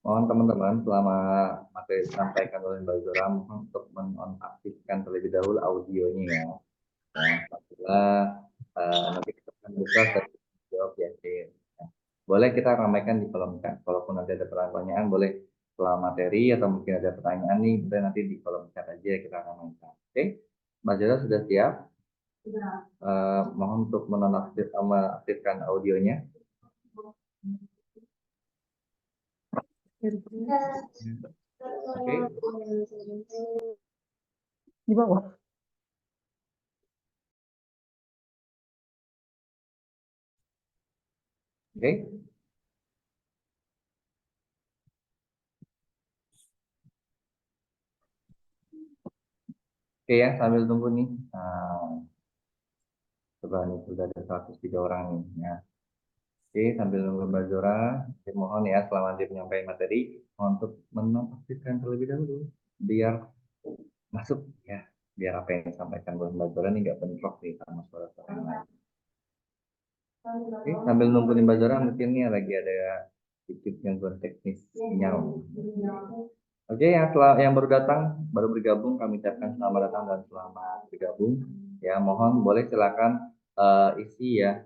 Mohon teman-teman selama materi disampaikan oleh Mbak Zora mohon untuk menonaktifkan terlebih dahulu audionya ya. Nah, apabila nanti kita akan buka sesi jawab ya. Boleh kita ramaikan di kolom chat. Kalaupun nanti ada pertanyaan, boleh setelah materi atau mungkin ada pertanyaan nih, boleh nanti di kolom chat aja kita ramaikan. Oke, Mbak Zora sudah siap? Mohon untuk menonaktifkan audionya. Oke. Di bawah. Oke. Oke ya, sambil tunggu nih. Coba nih, sudah ada 103 orang nih. Ya. Oke, sambil nunggu Mbak Zora, saya mohon ya selama dia menyampaikan materi, mohon untuk menonaktifkan terlebih dahulu, biar masuk ya, biar apa yang disampaikan oleh Mbak Zora ini nggak bentrok nih sama suara-suara yang lain. Oke, sambil nunggu nih Mbak Zora, mungkin nih lagi ada sedikit gangguan teknis sinyal. Oke, yang baru datang, baru bergabung, kami ucapkan selamat datang dan selamat bergabung. Ya, mohon boleh silakan isi ya,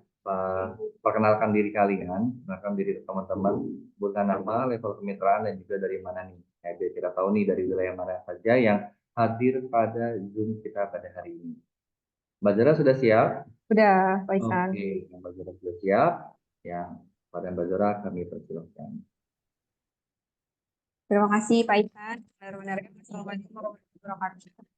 perkenalkan diri kalian, perkenalkan diri teman-teman, bukan nama, level kemitraan, dan juga dari mana nih. Ya, biar kita tahu nih dari wilayah mana saja yang hadir pada Zoom kita pada hari ini. Mbak Zara sudah siap? Udah, Pak Isan. Oke, Mbak Zara sudah siap. Ya, pada Mbak Zara kami persilahkan. Terima kasih Pak Isan. Benar-benar Assalamualaikum warahmatullahi wabarakatuh.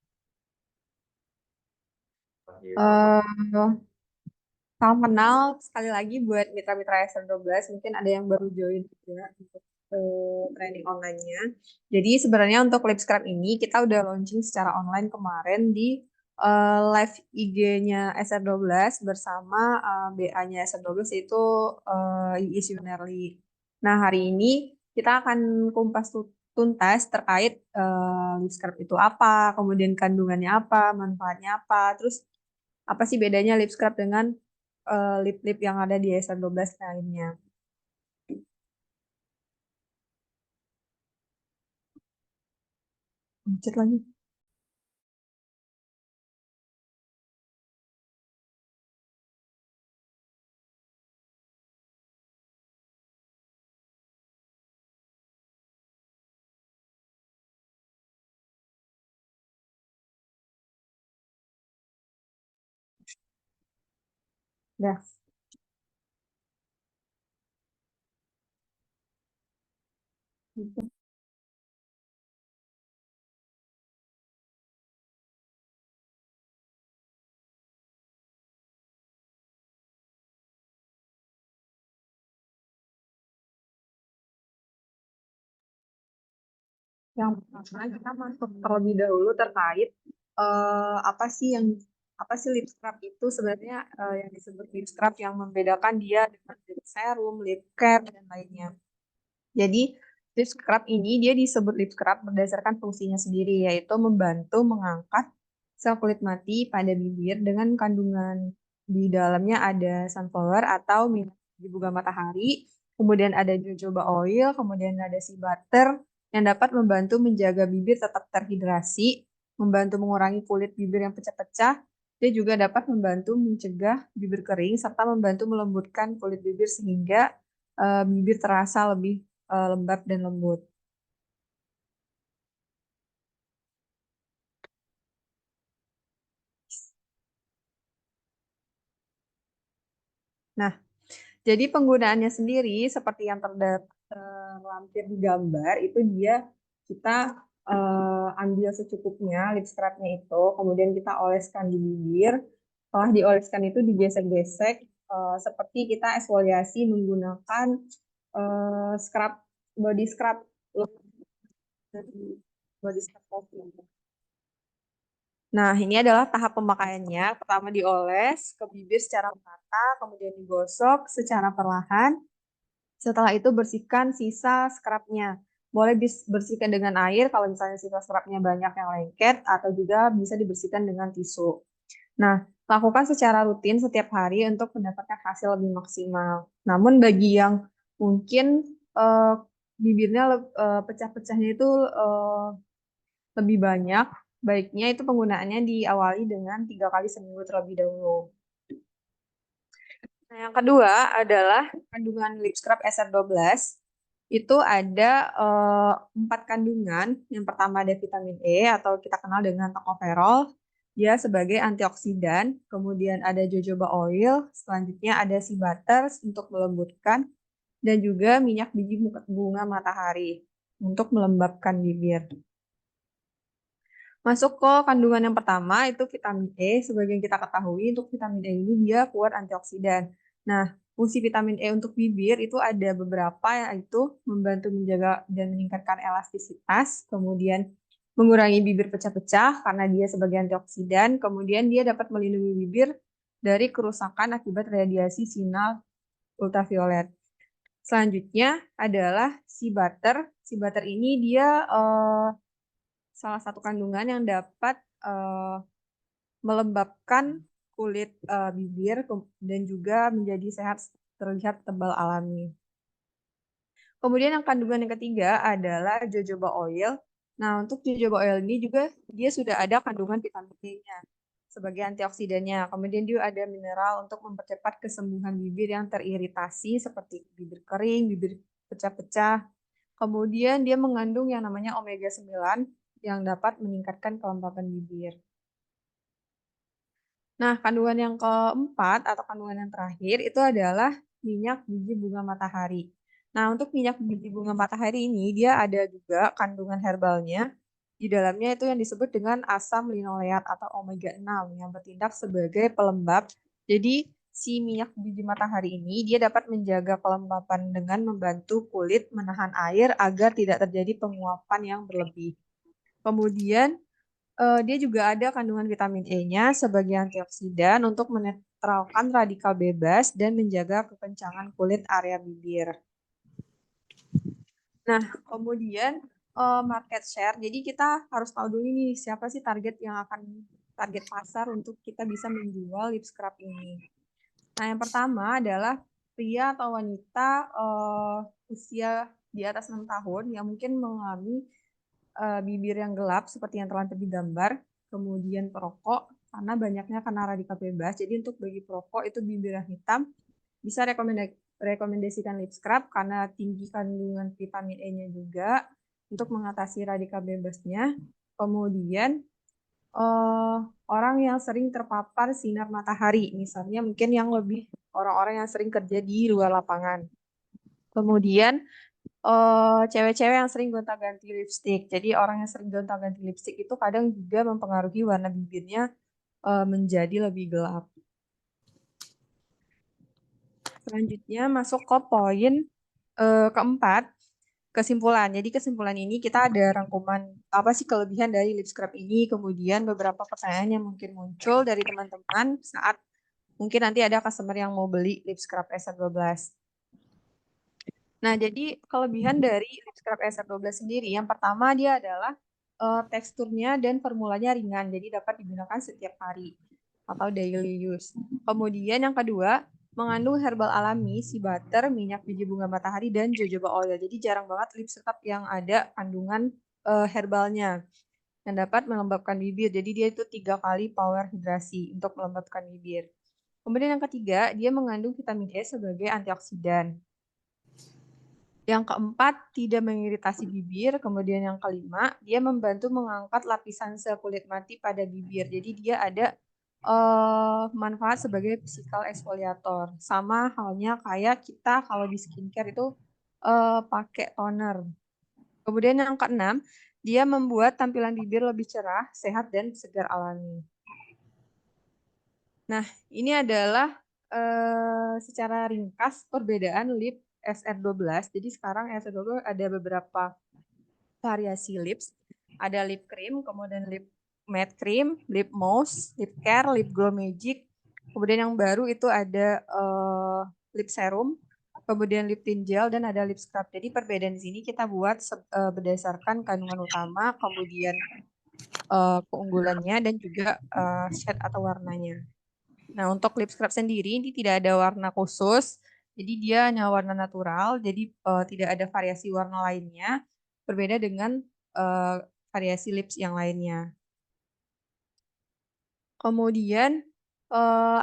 Salam kenal sekali lagi buat mitra-mitra SR12. Mungkin ada yang baru join juga untuk training online-nya. Jadi sebenarnya untuk Lipscrap ini kita udah launching secara online kemarin di live IG-nya SR12 bersama BA-nya SR12 yaitu Iis Yunarli. Nah, hari ini kita akan kumpas tuntas terkait Lipscrap itu apa, kemudian kandungannya apa, manfaatnya apa, terus apa sih bedanya lip scrub dengan lip-lip yang ada di SR12 lainnya. Macet lagi. Dah. Yang pertama kita masuk terlebih dahulu terkait apa sih lip scrub itu sebenarnya yang disebut lip scrub yang membedakan dia dengan lip serum, lip care dan lainnya. Jadi lip scrub ini dia disebut lip scrub berdasarkan fungsinya sendiri yaitu membantu mengangkat sel kulit mati pada bibir dengan kandungan di dalamnya ada sunflower atau minyak dibuga matahari, kemudian ada jojoba oil, kemudian ada sea butter yang dapat membantu menjaga bibir tetap terhidrasi, membantu mengurangi kulit bibir yang pecah-pecah. Dia juga dapat membantu mencegah bibir kering serta membantu melembutkan kulit bibir sehingga bibir terasa lebih lembab dan lembut. Nah, jadi penggunaannya sendiri seperti yang terlampir di gambar itu dia kita ambil secukupnya lip scrubnya itu, kemudian kita oleskan di bibir. Setelah dioleskan itu digesek-gesek seperti kita eksfoliasi menggunakan scrub body scrub body scrub coffee. Nah, ini adalah tahap pemakaiannya. Pertama dioles ke bibir secara merata, kemudian digosok secara perlahan. Setelah itu bersihkan sisa scrubnya. Boleh bersihkan dengan air kalau misalnya sisa scrubnya banyak yang lengket, atau juga bisa dibersihkan dengan tisu. Nah, lakukan secara rutin setiap hari untuk mendapatkan hasil lebih maksimal. Namun bagi yang mungkin bibirnya pecah-pecahnya itu lebih banyak, baiknya itu penggunaannya diawali dengan 3 kali seminggu terlebih dahulu. Nah, yang kedua adalah kandungan lip scrub SR12. Itu ada 4 kandungan. Yang pertama ada vitamin E atau kita kenal dengan tocopherol. Dia sebagai antioksidan. Kemudian ada jojoba oil. Selanjutnya ada sea butter untuk melembutkan. Dan juga minyak biji bunga matahari untuk melembabkan bibir. Masuk ke kandungan yang pertama itu vitamin E. Sebagai yang kita ketahui untuk vitamin E ini dia kuat antioksidan. Nah, fungsi vitamin E untuk bibir itu ada beberapa, yaitu membantu menjaga dan meningkatkan elastisitas, kemudian mengurangi bibir pecah-pecah karena dia sebagai antioksidan, kemudian dia dapat melindungi bibir dari kerusakan akibat radiasi sinar ultraviolet. Selanjutnya adalah sea butter. Sea butter ini dia salah satu kandungan yang dapat melembabkan kulit bibir dan juga menjadi sehat terlihat tebal alami. Kemudian yang kandungan yang ketiga adalah jojoba oil. Nah, untuk jojoba oil ini juga dia sudah ada kandungan vitamin E-nya sebagai antioksidannya. Kemudian dia ada mineral untuk mempercepat kesembuhan bibir yang teriritasi seperti bibir kering, bibir pecah-pecah. Kemudian dia mengandung yang namanya omega 9 yang dapat meningkatkan kelembapan bibir. Nah, kandungan yang keempat atau kandungan yang terakhir itu adalah minyak biji bunga matahari. Nah, untuk minyak biji bunga matahari ini dia ada juga kandungan herbalnya. Di dalamnya itu yang disebut dengan asam linoleat atau omega 6 yang bertindak sebagai pelembab. Jadi, si minyak biji matahari ini dia dapat menjaga kelembapan dengan membantu kulit menahan air agar tidak terjadi penguapan yang berlebih. Kemudian dia juga ada kandungan vitamin E-nya sebagai antioksidan untuk menetralkan radikal bebas dan menjaga kekencangan kulit area bibir. Nah, kemudian market share. Jadi kita harus tahu dulu nih siapa sih target pasar untuk kita bisa menjual lip scrub ini. Nah, yang pertama adalah pria atau wanita usia di atas 6 tahun yang mungkin mengalami bibir yang gelap seperti yang terlihat di gambar, kemudian perokok karena banyaknya kena radikal bebas. Jadi untuk bagi perokok itu bibir yang hitam bisa rekomendasikan lip scrub karena tinggi kandungan vitamin E-nya juga untuk mengatasi radikal bebasnya. Kemudian orang yang sering terpapar sinar matahari, misalnya mungkin yang lebih orang-orang yang sering kerja di luar lapangan. Kemudian cewek-cewek yang sering gonta-ganti lipstick. Jadi orang yang sering gonta-ganti lipstick itu kadang juga mempengaruhi warna bibirnya menjadi lebih gelap. Selanjutnya masuk ke poin keempat, kesimpulan. Jadi kesimpulan ini kita ada rangkuman apa sih kelebihan dari lip scrub ini, kemudian beberapa pertanyaan yang mungkin muncul dari teman-teman saat mungkin nanti ada customer yang mau beli lip scrub SR12. Nah, jadi kelebihan dari lip scrub SR12 sendiri, yang pertama dia adalah teksturnya dan formulanya ringan, jadi dapat digunakan setiap hari atau daily use. Kemudian yang kedua, mengandung herbal alami, sea butter, minyak biji bunga matahari, dan jojoba oil. Jadi jarang banget lip scrub yang ada kandungan herbalnya yang dapat melembabkan bibir. Jadi dia itu 3 kali power hidrasi untuk melembabkan bibir. Kemudian yang ketiga, dia mengandung vitamin E sebagai antioksidan. Yang keempat, tidak mengiritasi bibir. Kemudian yang kelima, dia membantu mengangkat lapisan sel kulit mati pada bibir. Jadi dia ada manfaat sebagai physical exfoliator. Sama halnya kayak kita kalau di skincare itu pakai toner. Kemudian yang keenam, dia membuat tampilan bibir lebih cerah, sehat, dan segar alami. Nah, ini adalah secara ringkas perbedaan lip SR12. Jadi sekarang SR12 ada beberapa variasi lips. Ada lip cream, kemudian lip matte cream, lip mousse, lip care, lip glow magic. Kemudian yang baru itu ada lip serum, kemudian lip tint gel, dan ada lip scrub. Jadi perbedaan di sini kita buat berdasarkan kandungan utama, kemudian keunggulannya, dan juga shade atau warnanya. Nah, untuk lip scrub sendiri ini tidak ada warna khusus. Jadi dia hanya warna natural, jadi tidak ada variasi warna lainnya, berbeda dengan variasi lips yang lainnya. Kemudian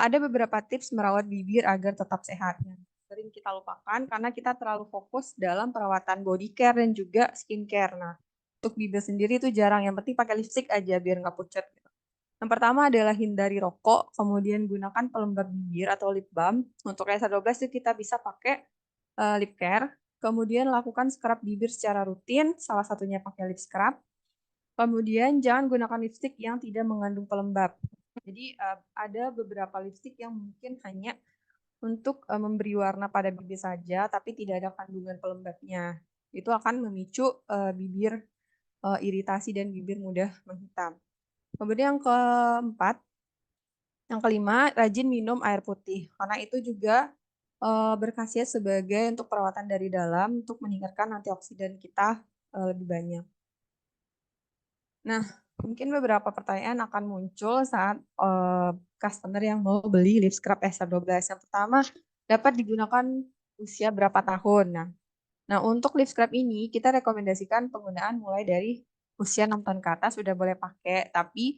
ada beberapa tips merawat bibir agar tetap sehat. Yang sering kita lupakan karena kita terlalu fokus dalam perawatan body care dan juga skincare. Nah, untuk bibir sendiri itu jarang. Yang penting pakai lipstick aja biar nggak pucat. Gitu. Yang pertama adalah hindari rokok, kemudian gunakan pelembab bibir atau lip balm. Untuk SR12 itu kita bisa pakai lip care. Kemudian lakukan scrub bibir secara rutin, salah satunya pakai lip scrub. Kemudian jangan gunakan lipstick yang tidak mengandung pelembab. Jadi ada beberapa lipstick yang mungkin hanya untuk memberi warna pada bibir saja, tapi tidak ada kandungan pelembabnya. Itu akan memicu bibir iritasi dan bibir mudah menghitam. Kemudian yang kelima, rajin minum air putih. Karena itu juga berkhasiat sebagai untuk perawatan dari dalam untuk meningkatkan antioksidan kita lebih banyak. Nah, mungkin beberapa pertanyaan akan muncul saat customer yang mau beli lip scrub SR12. Yang pertama, dapat digunakan usia berapa tahun? Nah, untuk lip scrub ini kita rekomendasikan penggunaan mulai dari usia 6 tahun ke atas sudah boleh pakai. Tapi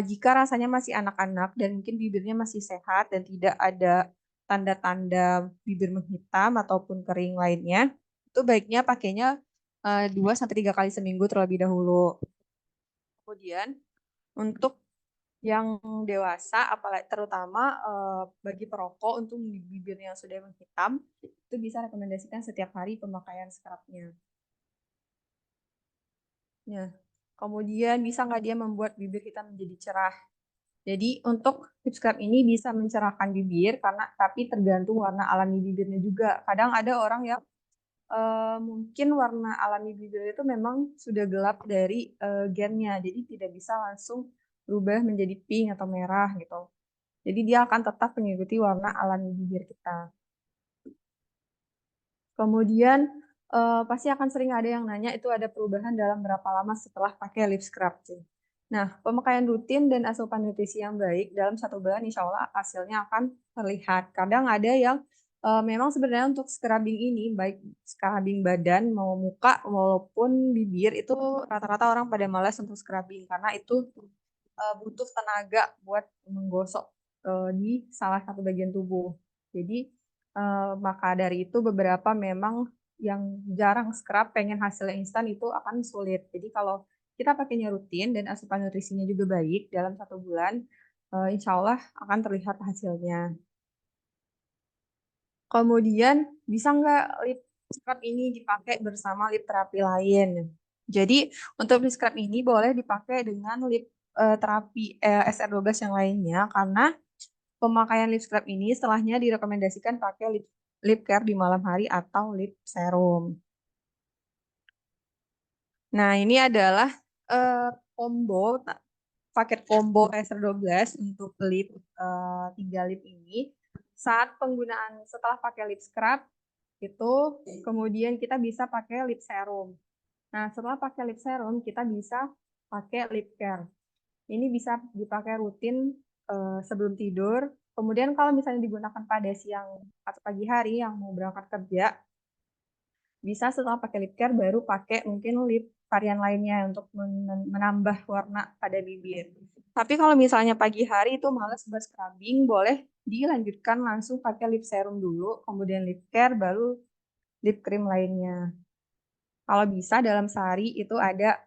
jika rasanya masih anak-anak dan mungkin bibirnya masih sehat dan tidak ada tanda-tanda bibir menghitam ataupun kering lainnya, itu baiknya pakainya 2-3 kali seminggu terlebih dahulu. Kemudian untuk yang dewasa, apalagi terutama bagi perokok untuk bibir yang sudah menghitam, itu bisa rekomendasikan setiap hari pemakaian scrubnya. Nah, kemudian bisa nggak dia membuat bibir kita menjadi cerah? Jadi untuk lip scrub ini bisa mencerahkan bibir karena tapi tergantung warna alami bibirnya juga. Kadang ada orang yang mungkin warna alami bibir itu memang sudah gelap dari gennya, jadi tidak bisa langsung berubah menjadi pink atau merah gitu. Jadi dia akan tetap mengikuti warna alami bibir kita. Kemudian pasti akan sering ada yang nanya itu ada perubahan dalam berapa lama setelah pakai lip scrub sih. Nah, pemakaian rutin dan asupan nutrisi yang baik dalam 1 bulan insya Allah hasilnya akan terlihat. Kadang ada yang memang sebenarnya untuk scrubbing ini, baik scrubbing badan, mau muka maupun bibir, itu rata-rata orang pada malas untuk scrubbing karena itu butuh tenaga buat menggosok di salah satu bagian tubuh. Jadi maka dari itu beberapa memang yang jarang scrub pengen hasilnya instan itu akan sulit. Jadi kalau kita pakainya rutin dan asupan nutrisinya juga baik dalam 1 bulan, insya Allah akan terlihat hasilnya. Kemudian bisa nggak lip scrub ini dipakai bersama lip terapi lain? Jadi untuk lip scrub ini boleh dipakai dengan lip terapi SR12 yang lainnya karena pemakaian lip scrub ini setelahnya direkomendasikan pakai lip care di malam hari atau lip serum. Nah, ini adalah combo paket combo SR12 untuk lip 3 lip ini. Saat penggunaan setelah pakai lip scrub itu kemudian kita bisa pakai lip serum. Nah, setelah pakai lip serum kita bisa pakai lip care. Ini bisa dipakai rutin sebelum tidur. Kemudian kalau misalnya digunakan pada siang atau pagi hari yang mau berangkat kerja, bisa setelah pakai lip care baru pakai mungkin lip varian lainnya untuk menambah warna pada bibir. Tapi kalau misalnya pagi hari itu males buat scrubbing, boleh dilanjutkan langsung pakai lip serum dulu, kemudian lip care, baru lip cream lainnya. Kalau bisa dalam sehari itu ada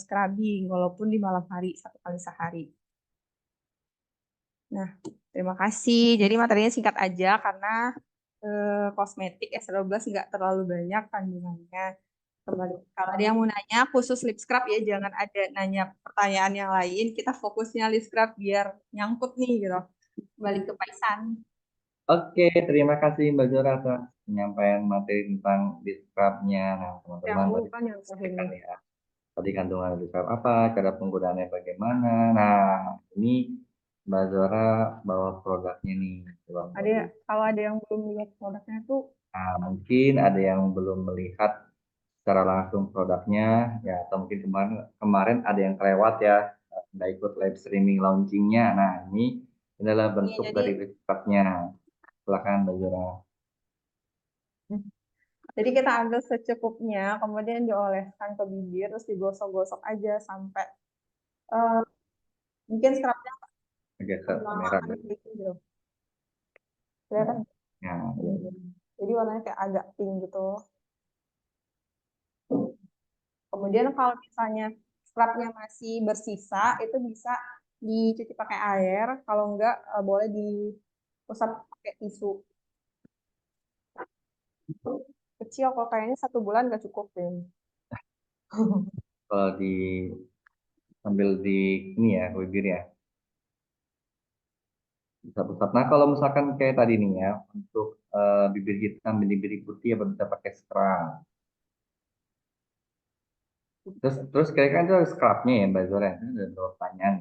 scrubbing, walaupun di malam hari 1 kali sehari. Nah, terima kasih. Jadi materinya singkat aja karena kosmetik S12 nggak terlalu banyak kandungannya. Kembali, kalau ada yang mau nanya khusus lip scrub ya, jangan ada nanya pertanyaan yang lain. Kita fokusnya lip scrub biar nyangkut nih gitu. Kembali ke Paisan. Oke, terima kasih Mbak Zora atas penyampaian materi tentang discrubnya. Nah, Yang teman-teman tadi bukan yang sampaikan ini. ya. Tadi kandungan discrub apa, cara penggunaannya bagaimana. Nah, ini Mbak Zora bawa produknya nih. Coba Mbak Ada lihat. kalau ada yang belum lihat produknya tuh Nah, mungkin ada yang belum melihat secara langsung produknya, ya atau mungkin kemarin kemarin ada yang kelewat ya, nggak ikut live streaming launchingnya. Nah, ini adalah ini bentuk jadi dari discrubnya. Silakan Mbak Zora. Jadi kita ambil secukupnya, kemudian dioleskan ke bibir, terus digosok-gosok aja sampai eh, mungkin scrubnya agak lama merah kan gitu. gitu. Kelihatan. Ya, Iya, iya. Jadi warnanya kayak agak pink gitu. Kemudian kalau misalnya scrubnya masih bersisa, itu bisa dicuci pakai air. Kalau enggak, boleh diusap pakai tisu kecil. Kalau kayaknya 1 bulan nggak cukup deh. kalau di sambil di ini ya bibir ya usap-usap. Nah kalau misalkan kayak tadi nih ya untuk bibir hitam, bibir putih apa bisa pakai scrub. Terus kayak kan itu ada scrubnya ya Mbak Zora. Ini ada beberapa pertanyaan.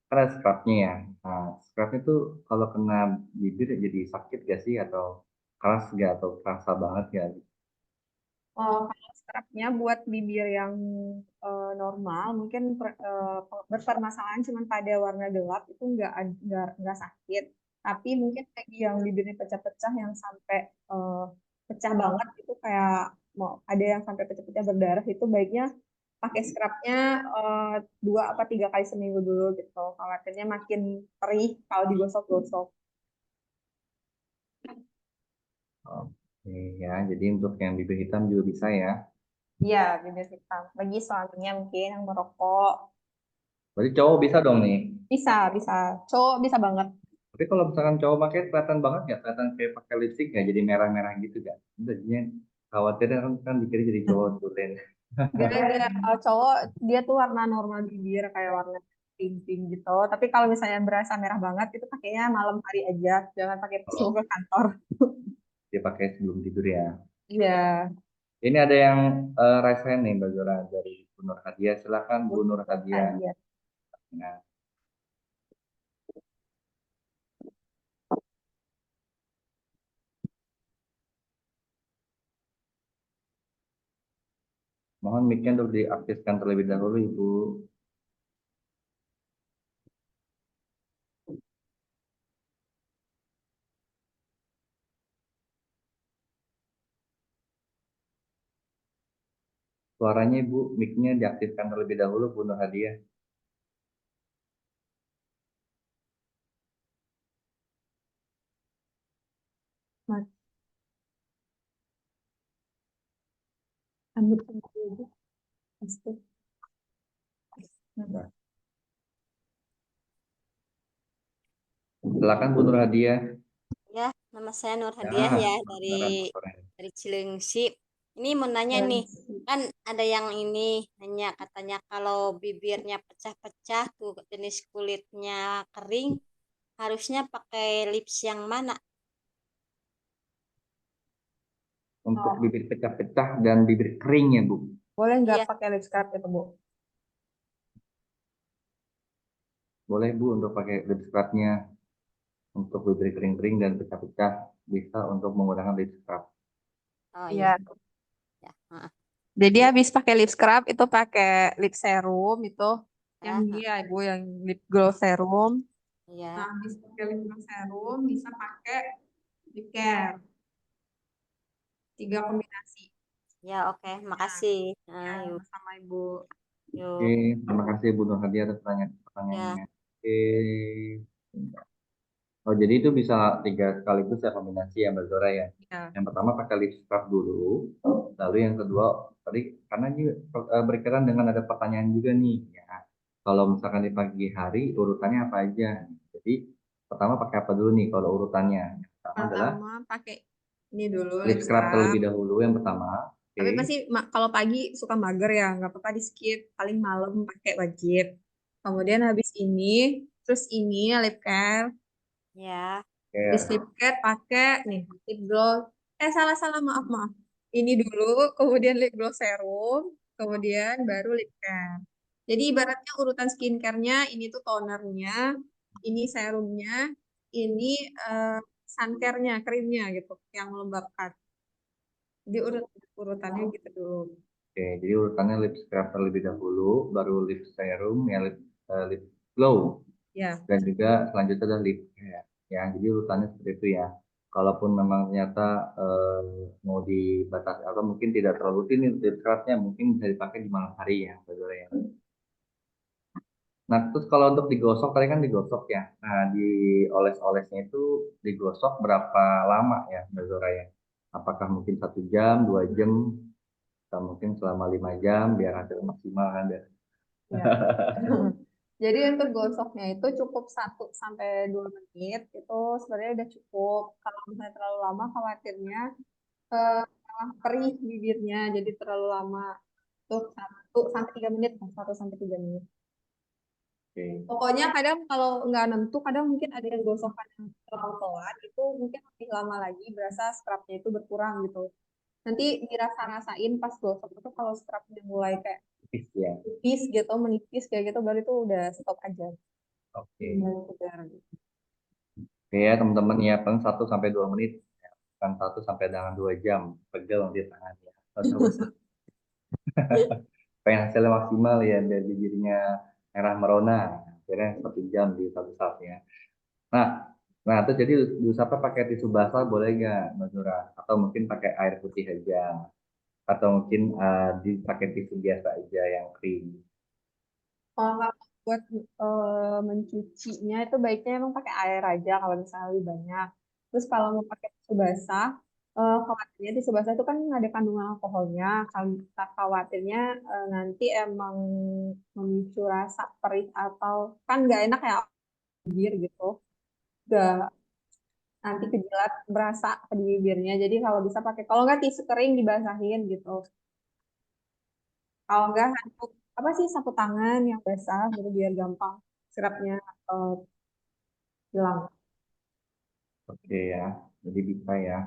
Kan ada scrubnya ya. Nah, scrub itu kalau kena bibir jadi sakit gak sih atau keras gak atau kerasa banget ya? Kalau scrubnya buat bibir yang normal, mungkin kalau berpermasalahan cuma pada warna gelap itu nggak sakit. Tapi mungkin bagi yang bibirnya pecah-pecah yang sampai eh, pecah banget itu kayak mau ada yang sampai pecah-pecah berdarah itu baiknya pakai scrubnya 2 atau 3 kali seminggu dulu gitu. Khawatirnya makin perih kalau digosok-gosok. Oke ya, jadi untuk yang bibir hitam juga bisa ya. Iya, bibir hitam. Bagi suaminya mungkin yang merokok. Berarti cowok bisa dong nih. Bisa, bisa. Cowok bisa banget. Tapi kalau misalkan cowok pakai kelihatan banget nggak? Kelihatan kayak pakai lipstick nggak? Jadi merah-merah gitu kan? Jadinya khawatirnya kan dikira jadi cowok tulen. Gara-gara cowok dia tuh warna normal bibir kayak warna pink-pink gitu. Tapi kalau misalnya berasa merah banget itu pakainya malam hari aja. Jangan pakai pas mau Oh, ke kantor. dia pakai sebelum tidur ya. Iya. Ini ada yang raise hand nih Mbak Zora dari Bu Nur Hadiah. Silakan Bu Nur Hadiah. Iya. Nah, mohon mic-nya untuk diaktifkan terlebih dahulu Ibu. Suaranya Ibu, mic-nya diaktifkan terlebih dahulu Bu Nur Hadiah. Mas, ambil sendiri aja. Pasti. Nah, silakan Bu Nur Hadiah. Ya, nama saya Nur Hadiah ya Ya, kedengaran dari suaranya. Cilengsi. Ini mau nanya nih, kan ada yang ini nanya katanya kalau bibirnya pecah-pecah tuh jenis kulitnya kering, harusnya pakai lips yang mana? Untuk Oh, bibir pecah-pecah dan bibir kering ya Bu. boleh nggak Iya, pakai lip scrub itu, Bu? Boleh Bu untuk pakai lip scrub-nya. Untuk bibir kering-kering dan pecah-pecah bisa untuk menggunakan lip scrub. oh iya, Iya. ya. Heeh. Jadi habis pakai lip scrub itu pakai lip serum itu yang Heeh, ini ya Ibu yang lip glow serum. Nah, iya, habis pakai lip glow serum bisa pakai lip care. 3 kombinasi. ya oke, Ya, makasih. ya Yuk, sama-sama Ibu. Oke, yuk, terima kasih Bu Nur Hadi atas ya, pertanyaannya. Oke. Oh, jadi itu bisa tiga sekaligus ya kombinasi ya Mbak Zora ya. Ya. Yang pertama pakai lip scrub dulu, lalu yang kedua tadi karena ini berkaitan dengan ada pertanyaan juga nih ya. Kalau misalkan di pagi hari urutannya apa aja? Jadi pertama pakai apa dulu nih kalau urutannya? Yang pertama adalah Pertama pakai ini dulu lip lip scrub scrub. terlebih dahulu yang pertama. Oke. Tapi pasti kalau pagi suka mager ya, nggak apa-apa di skip. Paling malam pakai wajib. Kemudian habis ini, terus ini lip care. ya, Habis Oke. lip care pakai nih lip gloss. Salah-salah maaf maaf. Ini dulu, kemudian lip gloss serum, kemudian baru lip care. Jadi ibaratnya urutan skincare-nya ini tuh tonernya, ini serumnya, ini eh, sun care-nya, krimnya gitu, yang melembabkan. Jadi urutannya gitu dulu. Oke, jadi urutannya lip scrub terlebih dahulu, baru lip serum, ya lip glow, Ya, dan juga selanjutnya adalah lip care. Ya, jadi urutannya seperti itu ya. Kalaupun memang ternyata mau dibatasi atau mungkin tidak terlalu rutin nih lip scrubnya, mungkin bisa dipakai di malam hari ya, Mbak Zura ya. Nah, terus kalau untuk digosok, tadi kan digosok ya. Nah, dioles-olesnya itu digosok berapa lama ya, Mbak Zura ya? Apakah mungkin 1 jam, 2 jam, atau mungkin selama 5 jam, biar hasil maksimal kan? Ya. Jadi untuk gosoknya itu cukup 1 sampai 2 menit itu sebenarnya udah cukup. Kalau misalnya terlalu lama khawatirnya malah perih bibirnya, jadi terlalu lama. Tuh 1 sampai 3 menit, 1 sampai 3 menit. Oke. Pokoknya kadang kalau nggak nentu, kadang mungkin ada yang gosokan yang terlalu telat, itu mungkin lebih lama lagi berasa scrubnya itu berkurang gitu. Nanti dirasa-rasain pas gosok itu kalau scrubnya mulai kayak Tipis ya. tipis gitu, menipis kayak gitu, baru itu udah stop aja. Oke. Udah. Oke ya teman-teman ya, paling 1 sampai 2 menit. Bukan 1 sampai dengan 2 jam. Pegel nanti tangannya. Terus pengen hasilnya maksimal ya, biar bibirnya merah merona. Akhirnya 1 jam di satu saatnya. Nah, nah terus jadi diusapnya pakai tisu basah boleh nggak, Mbak Zura? Atau mungkin pakai air putih aja? Atau mungkin dipakai tisu biasa aja yang kering? Kalau buat mencucinya itu baiknya emang pakai air aja kalau misalnya lebih banyak. Terus kalau mau pakai tisu basah, khawatirnya tisu basah itu kan ada kandungan alkoholnya. Kalau kita khawatirnya nanti emang memicu rasa perih atau kan nggak enak ya bibir gitu. Udah nanti kejilat berasa di bibirnya. Jadi kalau bisa pakai, kalau nggak tisu kering dibasahin gitu. Kalau nggak handuk apa sih sapu tangan yang basah, jadi biar gampang sirapnya eh, hilang. Oke ya, jadi bisa ya.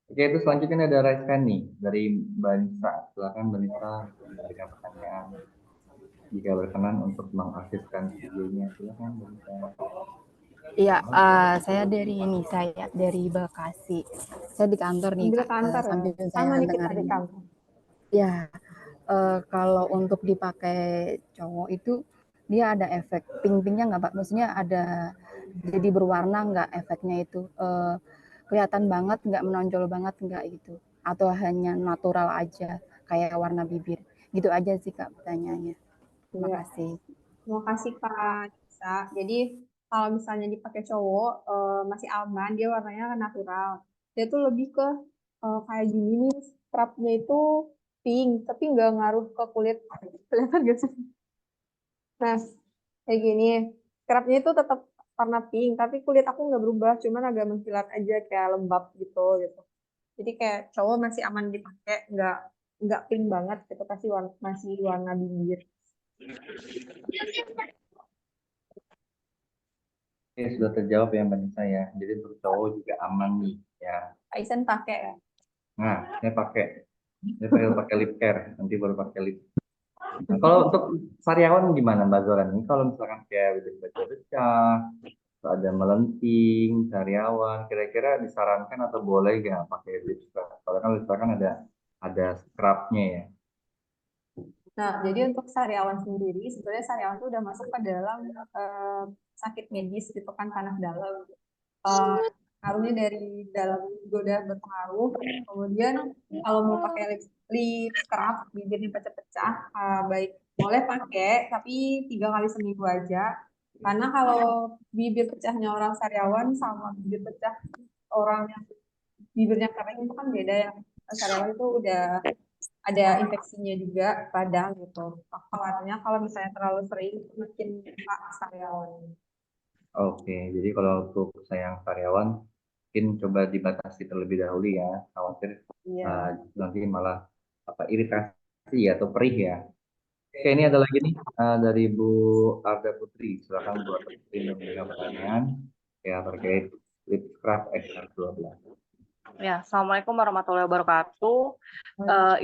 Oke, itu selanjutnya ada Raiskan nih dari Mbak Nisa. Silakan Mbak Nisa memberikan pertanyaan. Jika berkenan untuk mengaktifkan videonya, silakan Mbak Nisa. Iya, saya dari ini, saya dari Bekasi. Saya di kantor nih, Ambil Kak, kantor ya. sambil Sama saya nih kita di dengerin. kantor. Ya, kalau untuk dipakai cowok itu, dia ada efek pink-pinknya nggak, Pak? Maksudnya ada jadi berwarna nggak efeknya itu? Kelihatan banget nggak, menonjol banget nggak gitu? Atau hanya natural aja, kayak warna bibir? Gitu aja sih, Kak, pertanyaannya. Terima Iya. kasih. Terima kasih Kak Nisa. Jadi kalau misalnya dipakai cowok masih aman, dia warnanya kan natural. Dia tuh lebih ke kayak gini nih, scrubnya itu pink, tapi nggak ngaruh ke kulit. Kelihatan gak sih? Nah, kayak gini. Scrubnya itu tetap warna pink, tapi kulit aku nggak berubah, cuman agak mengkilat aja kayak lembab gitu gitu. Jadi kayak cowok masih aman dipakai, nggak pink banget gitu, pasti masih warna bibir. Oke, sudah terjawab ya Mbak Nisa ya. Jadi untuk cowok juga aman nih ya. Aizen pakai ya. Nah, saya pakai lip care, nanti baru pakai lip. Nah, kalau untuk sariawan gimana Mbak Zora nih? Kalau misalkan kayak bibir pecah-pecah, atau ada melenting, sariawan, kira-kira disarankan atau boleh nggak pakai lip scrub? Kalau kan lip scrub kan ada scrubnya ya. Nah, jadi untuk sariawan sendiri, sebenarnya sariawan itu udah masuk ke dalam sakit medis gitu kan, tanah dalam. Eh, Pengaruhnya dari dalam juga udah berpengaruh. Kemudian kalau mau pakai lip scrub, bibirnya pecah-pecah, baik boleh pakai, tapi 3 kali seminggu aja. Karena kalau bibir pecahnya orang sariawan sama bibir pecah orang yang bibirnya kering itu kan beda ya. Sariawan itu udah ada infeksinya juga radang gitu. Khawatirnya kalau misalnya terlalu sering makin pak sariawan. Oke, jadi kalau untuk sayang karyawan, mungkin coba dibatasi terlebih dahulu ya. Khawatir Iya. nanti malah apa iritasi ya atau perih ya. Oke, ini ada lagi nih dari Bu Arda Putri. Silakan Bu Arda Putri memberikan pertanyaan ya terkait lip scrub XR12. Ya, Assalamualaikum warahmatullahi wabarakatuh.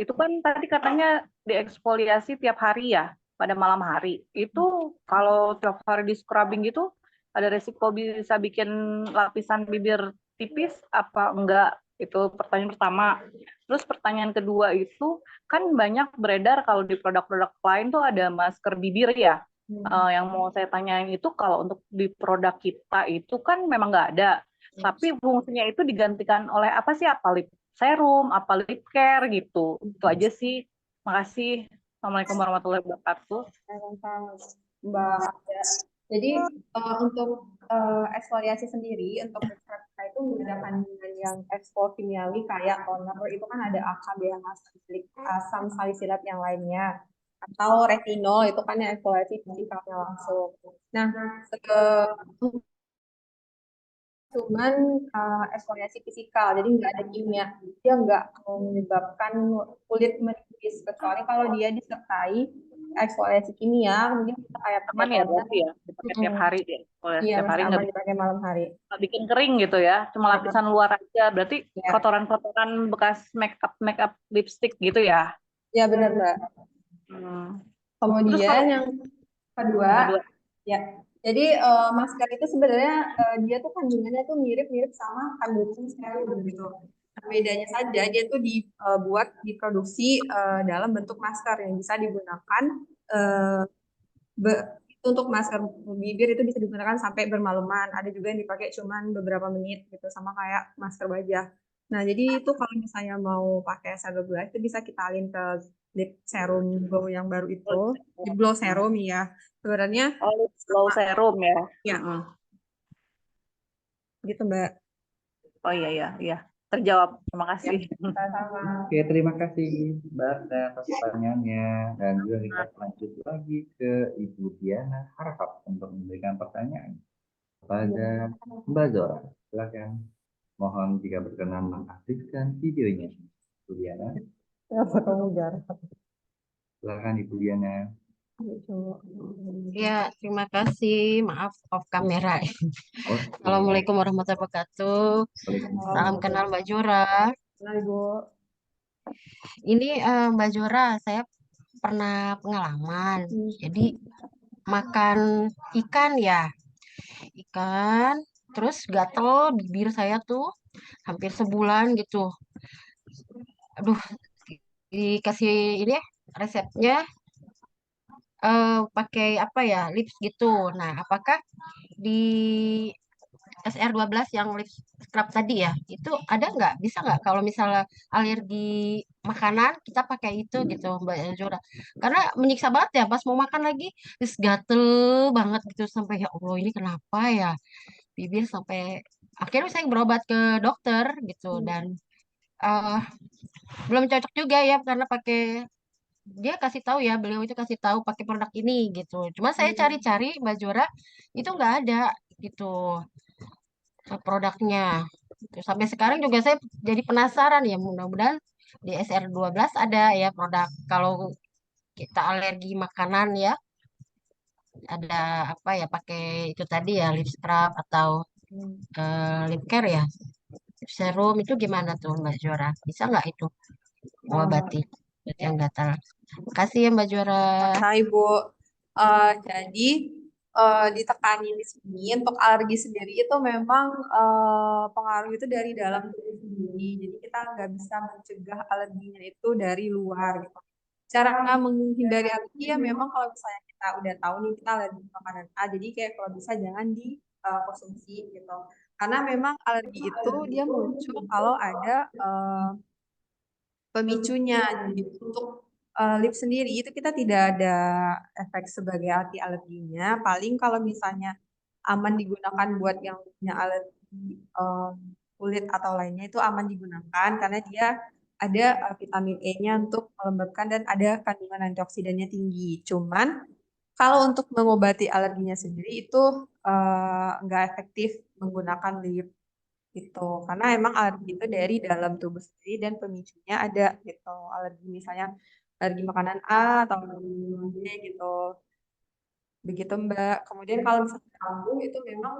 Itu kan tadi katanya dieksfoliasi tiap hari ya, pada malam hari. Itu kalau tiap hari di scrubbing gitu, ada resiko bisa bikin lapisan bibir tipis apa enggak? Itu pertanyaan pertama. Terus pertanyaan kedua itu, kan banyak beredar kalau di produk-produk lain tuh ada masker bibir ya. Yang mau saya tanyain itu kalau untuk di produk kita itu kan memang nggak ada. Tapi fungsinya itu digantikan oleh apa sih? Apa lip serum, apa lip care gitu. Itu aja sih. Makasih. Assalamualaikum warahmatullahi wabarakatuh. Mbak Ada. Jadi untuk eksfoliasi sendiri untuk lip scrub kita itu membedakan dengan yang ekspor kimiawi kayak toner itu kan ada AKBH, asam salisilat yang lainnya, atau retinol itu kan yang eksfoliasi fisikalnya langsung. Nah, cuman eksfoliasi fisikal, jadi nggak ada kimia, dia nggak menyebabkan kulit menipis kecuali kalau dia disertai eksfoliasi kimia, kemudian kita kayak pakai Aman ya toner. berarti ya? Dipakai tiap hari ya? Boleh Iya, tiap hari masih nggak aman dipakai malam hari. bikin kering gitu ya? Cuma lapisan luar aja. Berarti Ya, kotoran-kotoran bekas make up lipstick gitu ya? ya benar Mbak. Hmm. Terus Kemudian kalau yang kedua, kedua, ya, jadi masker itu sebenarnya dia tuh kandungannya tuh mirip-mirip sama kandungan serum gitu. Bedanya saja dia tuh dibuat diproduksi dalam bentuk masker yang bisa digunakan eh, untuk masker bibir itu bisa digunakan sampai bermalaman. Ada juga yang dipakai cuman beberapa menit gitu sama kayak masker wajah. Nah, jadi itu kalau misalnya mau pakai shadow glow itu bisa kita alin ke lip serum glow yang baru itu, lip glow serum ya. Sebenarnya lip glow serum ya? ya Mm-mm. gitu Mbak. Oh iya iya iya. Terjawab. Terima Ya, kasih. sama-sama. Oke, terima kasih Mbak Arda atas pertanyaannya. Dan juga kita lanjut lagi ke Ibu Diana Harahap untuk memberikan pertanyaan kepada Mbak Zora. Silakan. Mohon jika berkenan mengaktifkan videonya. Ibu Diana, Kenapa kamu jarang? silakan Ibu Diana. Ya, terima kasih. Maaf, off kamera. Oke. Assalamualaikum warahmatullahi wabarakatuh. Salam kenal Mbak Jura. Nah, Ibu. Ini Mbak Jura, saya pernah pengalaman. Jadi makan ikan ya, ikan, terus gatel bibir saya tuh hampir sebulan gitu. Aduh, dikasih ini ya, resepnya pakai apa ya, lips gitu. Nah, apakah di SR12 yang lip scrub tadi ya, itu ada nggak? Bisa nggak kalau misalnya alergi makanan kita pakai itu gitu Mbak Zura? Karena menyiksa banget ya pas mau makan lagi, terus gatel banget gitu sampai ya Allah ini kenapa ya bibir sampai akhirnya saya berobat ke dokter gitu dan eh, belum cocok juga ya karena pakai dia kasih tahu ya beliau itu kasih tahu pakai produk ini gitu. Cuma saya cari-cari Mbak Zura itu nggak ada gitu produknya. Terus sampai sekarang juga saya jadi penasaran ya mudah-mudahan di SR12 ada ya produk kalau kita alergi makanan ya ada apa ya pakai itu tadi ya lip scrub atau lip care ya lip serum itu gimana tuh Mbak Juara bisa nggak itu mengobati yang gatal. Makasih ya Mbak Juara. Nah, Ibu, jadi ditekanin di sini untuk alergi sendiri itu memang pengaruh itu dari dalam tubuh sendiri. Jadi kita nggak bisa mencegah alerginya itu dari luar gitu. Cara menghindari alergi ya memang kalau misalnya kita udah tahu nih kita alergi makanan A, jadi kayak kalau bisa jangan dikonsumsi gitu. Karena memang alergi itu dia muncul kalau ada pemicunya. Jadi untuk lip sendiri itu kita tidak ada efek sebagai anti alerginya. Paling kalau misalnya aman digunakan buat yang punya alergi kulit atau lainnya itu aman digunakan karena dia ada vitamin E-nya untuk melembabkan dan ada kandungan antioksidannya tinggi. Cuman kalau untuk mengobati alerginya sendiri itu nggak efektif menggunakan lip gitu karena emang alergi itu dari dalam tubuh sendiri dan pemicunya ada gitu alergi misalnya alergi makanan A atau alergi makanan B gitu begitu Mbak kemudian kalau misalnya kambuh itu memang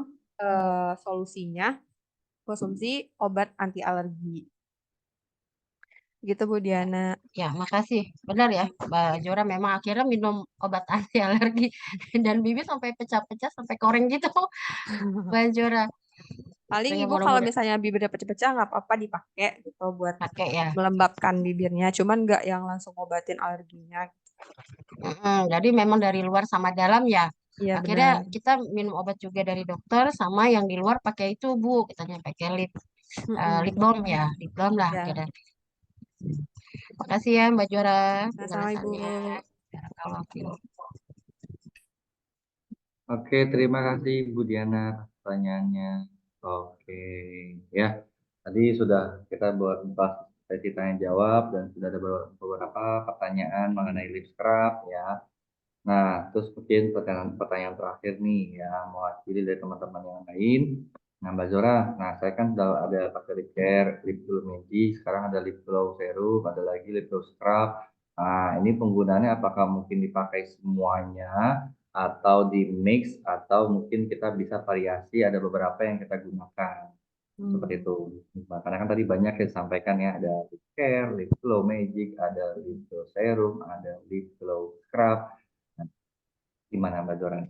solusinya konsumsi obat anti alergi gitu Bu Diana. Ya, makasih. Benar ya, Mbak Jora memang akhirnya minum obat anti alergi dan bibir sampai pecah-pecah sampai koreng gitu, Mbak Jora. Paling Saya Ibu kalau mudah-mudahan misalnya bibirnya pecah-pecah nggak apa-apa dipakai gitu buat pakai ya. melembabkan bibirnya cuman nggak yang langsung ngobatin alerginya. Jadi memang dari luar sama dalam ya. Iya Akhirnya benar. kita minum obat juga dari dokter, sama yang di luar pakai itu Bu, katanya pakai lip Mm-mm. balm ya, lip balm lah Ya, akhirnya. Makasih ya Mbak Juara sama Ibu. penjelasannya. Barakallahu. Oke, terima kasih Bu Diana atas pertanyaannya. Oke, ya. Tadi sudah kita buat bahas sesi tanya jawab dan sudah ada beberapa pertanyaan mengenai lip scrub ya. Nah, terus mungkin pertanyaan terakhir nih ya, mewakili dari teman-teman yang lain. Nah, Mbak Zora, nah saya kan sudah ada pakai lip care, lip glow magic, sekarang ada lip glow serum, ada lagi lip glow scrub. Nah, ini penggunaannya apakah mungkin dipakai semuanya atau di mix atau mungkin kita bisa variasi ada beberapa yang kita gunakan. Seperti Hmm. itu. Nah, karena kan tadi banyak yang disampaikan ya, ada lip care, lip glow magic, ada lip glow serum, ada lip glow scrub. Nah, gimana Mbak Dora?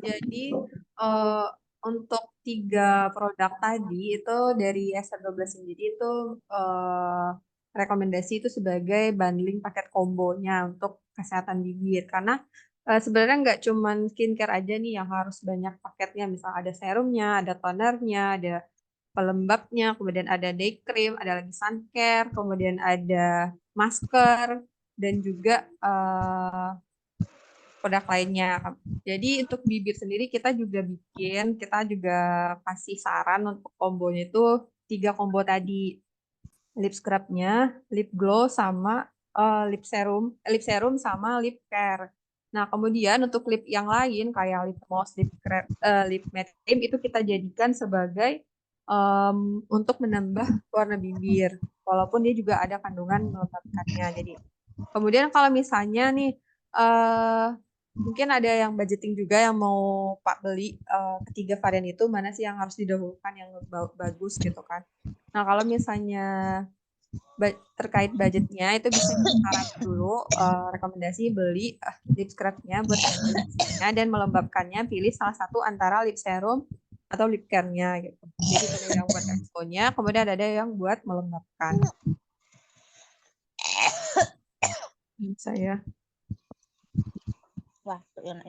Jadi eh, untuk tiga produk tadi itu dari SR12 sendiri itu eh, rekomendasi itu sebagai bundling paket kombonya untuk kesehatan bibir karena sebenarnya nggak cuman skincare aja nih yang harus banyak paketnya, misal ada serumnya, ada tonernya, ada pelembabnya, kemudian ada day cream, ada lagi sun care, kemudian ada masker dan juga produk lainnya. Jadi untuk bibir sendiri kita juga kasih saran untuk kombonya itu tiga combo tadi, lip scrubnya, lip glow sama lip serum sama lip care. Nah, kemudian untuk lip yang lain kayak lip gloss, lip matte cream itu kita jadikan sebagai untuk menambah warna bibir. Walaupun dia juga ada kandungan melembabkannya. Jadi, kemudian kalau misalnya nih eh mungkin ada yang budgeting juga yang mau Pak beli ketiga varian itu mana sih yang harus didahulukan yang bagus gitu kan. Nah, kalau misalnya terkait budgetnya itu bisa disaran dulu rekomendasi beli lip scrubnya buat menjaga dan melembabkannya, pilih salah satu antara lip serum atau lip care-nya gitu. Jadi ada yang buat exfolinya, kemudian ada yang buat melembabkan. Saya. Wah, tuh yang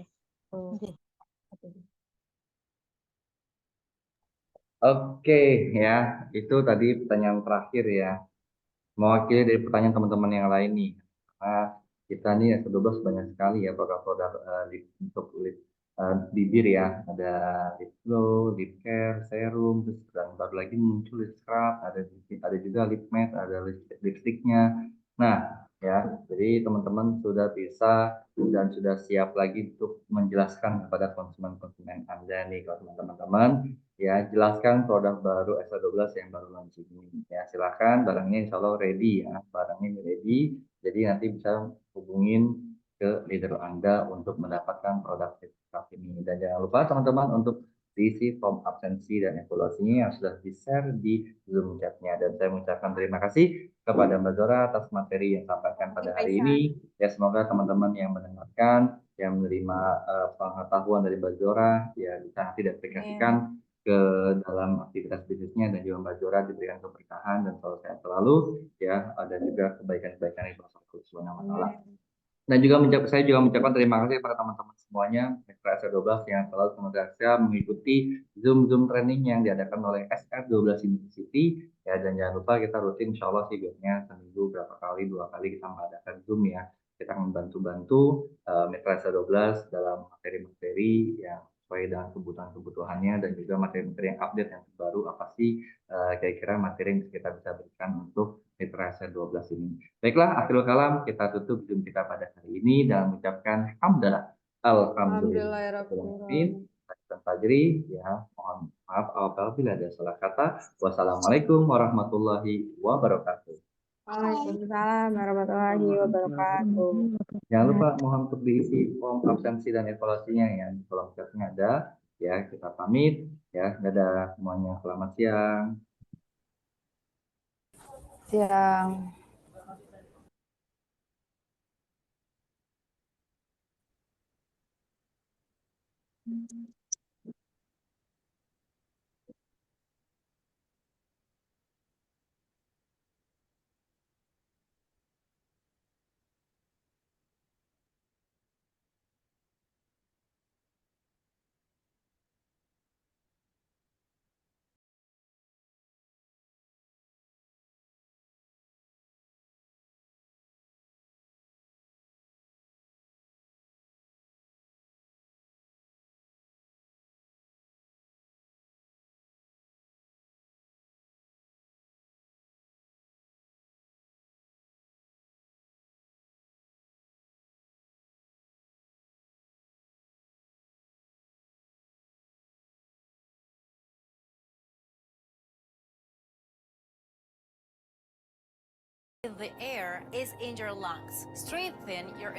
Oke ya, itu tadi pertanyaan terakhir ya. Mewakili dari pertanyaan teman-teman yang lain nih. Karena kita nih S12 banyak sekali ya produk-produk untuk bibir ya. Ada lip glow, lip care, serum, terus dan baru lagi muncul lip scrub, ada juga lip matte, ada lipsticknya. Nah, ya, jadi teman-teman sudah bisa dan sudah siap lagi untuk menjelaskan kepada konsumen-konsumen Anda nih, kalau teman-teman ya jelaskan produk baru S12 yang baru launching ini ya, silakan barangnya insya Allah ready ya, barangnya ini ready, jadi nanti bisa hubungin ke leader Anda untuk mendapatkan produk sertifikat ini. Dan jangan lupa teman-teman untuk diisi form absensi dan evaluasinya yang sudah di-share di Zoom chatnya. Dan saya mengucapkan terima kasih kepada Mbak Zora atas materi yang disampaikan pada hari ini. Ya, semoga teman-teman yang mendengarkan, yang menerima pengetahuan dari Mbak Zora, ya bisa nanti diaplikasikan ke dalam aktivitas bisnisnya, dan juga Mbak Zora diberikan keberkahan dan selalu sehat selalu ya, ada juga kebaikan-kebaikan dari Allah Subhanahu wa taala. Dan juga saya juga mengucapkan terima kasih kepada teman-teman semuanya Mitra SR12 yang selalu senantiasa mengikuti Zoom training yang diadakan oleh SR12 University ya, dan jangan lupa kita rutin insya Allah sih biasanya seminggu berapa kali, 2 kali kita mengadakan Zoom ya, kita membantu-bantu Mitra SR12 dalam materi-materi yang sesuai dengan kebutuhan-kebutuhannya, dan juga materi-materi yang update yang terbaru apa sih kira-kira materi yang kita bisa berikan untuk Mitra SR12 ini. Baiklah, akhirul kalam kita tutup Zoom kita pada hari ini dan mengucapkan hamdalah. Alhamdulillah. Alhamdulillahirrahmanirrahim. Fajri, ya, mohon maaf apabila ada salah kata. Wassalamualaikum warahmatullahi wabarakatuh. Waalaikumsalam warahmatullahi wabarakatuh. Jangan lupa mohon untuk diisi form absensi dan evaluasinya ya. Di kolom chatnya ada. Ya, kita pamit. Ya, dadah semuanya. Selamat siang. Siang. the air is in your lungs. Strengthen your